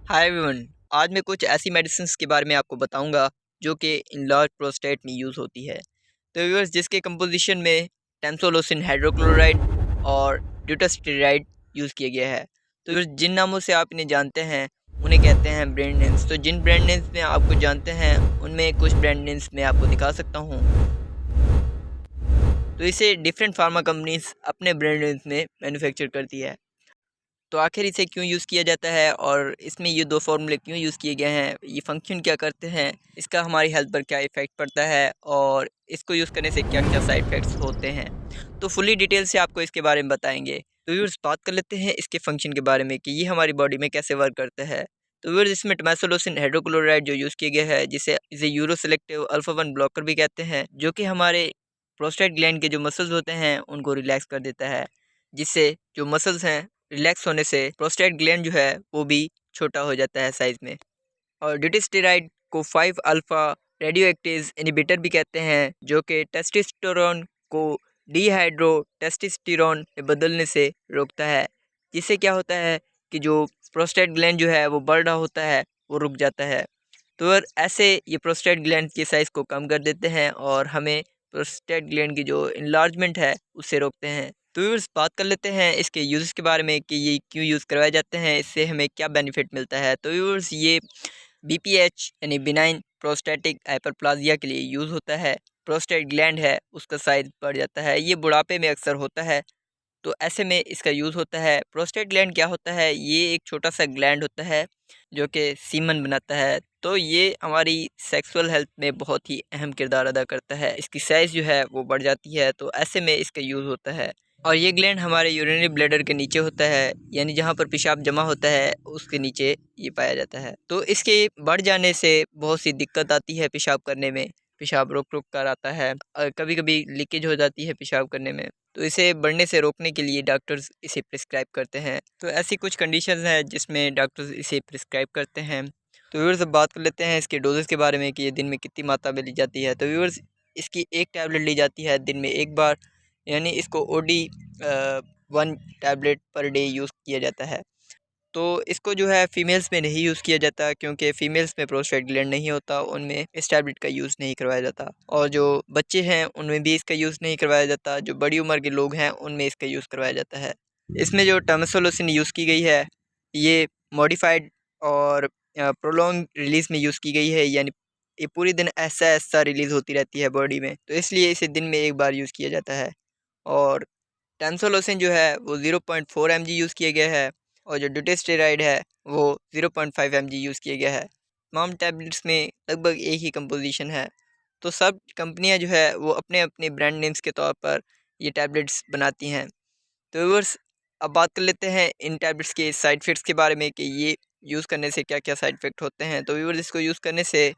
Hi everyone. आज मैं कुछ ऐसी मेडिसिन्स के बारे में आपको बताऊंगा जो कि इनलार्ज प्रोस्टेट में यूज़ होती है। तो व्यूअर्स, जिसके कंपोजिशन में टेम्सोलोसिन हाइड्रोक्लोराइड और ड्यूटास्टेराइड यूज़ किया गया है। तो व्यूअर्स, जिन नामों से आप इन्हें जानते हैं उन्हें कहते हैं ब्रांड नेम्स। तो जिन ब्रांड नेम्स में आपको जानते हैं उनमें कुछ ब्रांड नेम्स मैं आपको दिखा सकता हूँ। तो इसे डिफरेंट फार्मा कंपनीज अपने ब्रांड नेम्स में मैन्युफैक्चर करती है। तो आखिर इसे क्यों यूज़ किया जाता है और इसमें ये दो फार्मूले क्यों यूज़ किए गए हैं, ये फंक्शन क्या करते हैं, इसका हमारी हेल्थ पर क्या इफ़ेक्ट पड़ता है और इसको यूज़ करने से क्या क्या साइड इफ़ेक्ट्स होते हैं, तो फुली डिटेल से आपको इसके बारे में बताएंगे। तो व्यूअर्स, बात कर लेते हैं इसके फंक्शन के बारे में कि ये हमारी बॉडी में कैसे वर्क करता है। तो व्यूअर्स, इसमें टमेसोलोसिन हाइड्रोक्लोराइड जो यूज़ किया गया है, जिसे इसे यूरोसेलेक्टिव अल्फा 1 ब्लॉकर भी कहते हैं, जो कि हमारे प्रोस्टेट ग्लैंड के जो मसल्स होते हैं उनको रिलैक्स कर देता है, जिससे जो मसल्स हैं रिलैक्स होने से प्रोस्टेट ग्लैंड जो है वो भी छोटा हो जाता है साइज़ में। और ड्यूटेस्टेराइड को 5 अल्फा रेडियो एक्टिव इनहिबिटर भी कहते हैं, जो कि टेस्टोस्टेरोन को डिहाइड्रो टेस्टोस्टेरोन में बदलने से रोकता है, जिससे क्या होता है कि जो प्रोस्टेट ग्लैंड जो है वो बढ़ रहा होता है वो रुक जाता है। तो अगर ऐसे ये प्रोस्टेट ग्लैंड की साइज़ को कम कर देते हैं और हमें प्रोस्टेट ग्लैंड की जो इनलार्जमेंट है उससे रोकते हैं। तो व्यूअर्स, बात कर लेते हैं इसके यूज़ के बारे में कि ये क्यों यूज़ करवाए जाते हैं, इससे हमें क्या बेनिफिट मिलता है। तो व्यूअर्स, ये बीपीएच यानी बिनाइन प्रोस्टेटिक हाइपरप्लाजिया के लिए यूज़ होता है। प्रोस्टेट ग्लैंड है उसका साइज बढ़ जाता है, ये बुढ़ापे में अक्सर होता है, तो ऐसे में इसका यूज़ होता है। प्रोस्टेट ग्लैंड क्या होता है, ये एक छोटा सा ग्लैंड होता है जो कि सीमन बनाता है। तो ये हमारी सेक्सुअल हेल्थ में बहुत ही अहम किरदार अदा करता है। इसकी साइज़ जो है वो बढ़ जाती है, तो ऐसे में इसका यूज़ होता है। और ये ग्लैंड हमारे यूरिनरी ब्लैडर के नीचे होता है, यानी जहाँ पर पेशाब जमा होता है उसके नीचे ये पाया जाता है। तो इसके बढ़ जाने से बहुत सी दिक्कत आती है पेशाब करने में, पेशाब रुक रुक कर आता है और कभी कभी लीकेज हो जाती है पेशाब करने में। तो इसे बढ़ने से रोकने के लिए डॉक्टर्स इसे प्रिस्क्राइब करते हैं। तो ऐसी कुछ कंडीशंस हैं जिसमें डॉक्टर्स इसे प्रिस्क्राइब करते हैं। तो व्यूअर्स, अब बात कर लेते हैं इसके डोजेस के बारे में कि ये दिन में कितनी मात्रा में ली जाती है। तो व्यूअर्स, इसकी एक टैबलेट ली जाती है दिन में एक बार, यानी इसको OD 1 tablet per day use किया जाता है। तो इसको जो है फीमेल्स में नहीं यूज़ किया जाता, क्योंकि फ़ीमेल्स में प्रोस्टेट ग्लैंड नहीं होता, उनमें इस टैबलेट का यूज़ नहीं करवाया जाता। और जो बच्चे हैं उनमें भी इसका यूज़ नहीं करवाया जाता, जो बड़ी उम्र के लोग हैं उनमें इसका यूज़ करवाया जाता है। इसमें जो टमेसोलोसिन यूज़ की गई है ये मॉडिफाइड और प्रोलॉन्ग रिलीज़ में यूज़ की गई है, यानी ये पूरी दिन ऐसा ऐसा रिलीज़ होती रहती है बॉडी में, तो इसलिए इसे दिन में एक बार यूज़ किया जाता है। और टेम्सोलोसिन जो है वो 0.4 mg यूज़ किया गया है और जो ड्यूटेस्टेराइड है वो 0.5 mg यूज़ किया गया है। तमाम टैबलेट्स में लगभग एक ही कंपोजिशन है। तो सब कंपनियां जो है वो अपने अपने ब्रांड नेम्स के तौर पर ये टैबलेट्स बनाती हैं। तो व्यूअर्स, अब बात कर लेते हैं इन टैबलेट्स के साइड इफ़ेक्ट्स के बारे में कि ये यूज़ करने से क्या क्या साइड इफ़ेक्ट होते हैं। तो व्यूअर्स, इसको यूज़ करने से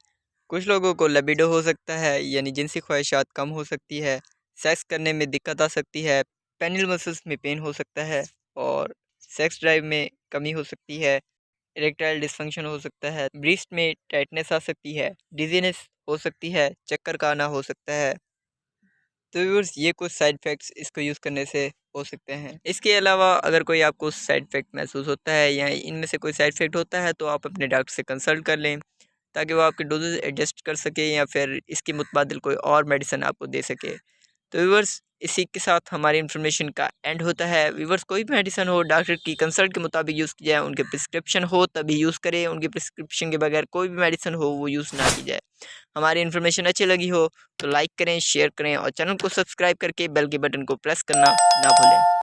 कुछ लोगों को लिबिडो हो सकता है, यानी जिनसी ख्वाहिशात कम हो सकती है, सेक्स करने में दिक्कत आ सकती है, पेनिल मसल्स में पेन हो सकता है और सेक्स ड्राइव में कमी हो सकती है, इरेक्टाइल डिसफंक्शन हो सकता है, ब्रीस्ट में टाइटनेस आ सकती है, डिजीनेस हो सकती है, चक्कर का आना हो सकता है। तो व्यूअर्स, ये कुछ साइड इफ़ेक्ट्स इसको यूज़ करने से हो सकते हैं। इसके अलावा अगर कोई आपको साइड इफ़ेक्ट महसूस होता है या इनमें से कोई साइड इफ़ेक्ट होता है तो आप अपने डॉक्टर से कंसल्ट कर लें, ताकि वो आपके डोजेज़ एडजस्ट कर सके या फिर इसके मुतबादिल कोई और मेडिसिन आपको दे सके। तो व्यूअर्स, इसी के साथ हमारी इन्फॉर्मेशन का एंड होता है। व्यूअर्स, कोई भी मेडिसिन हो डॉक्टर की कंसल्ट के मुताबिक यूज़ की जाए, उनके प्रिस्क्रिप्शन हो तभी यूज़ करें, उनके प्रिस्क्रिप्शन के बगैर कोई भी मेडिसिन हो वो यूज़ ना की जाए। हमारी इन्फॉर्मेशन अच्छी लगी हो तो लाइक करें, शेयर करें और चैनल को सब्सक्राइब करके बेल के बटन को प्रेस करना ना भूलें।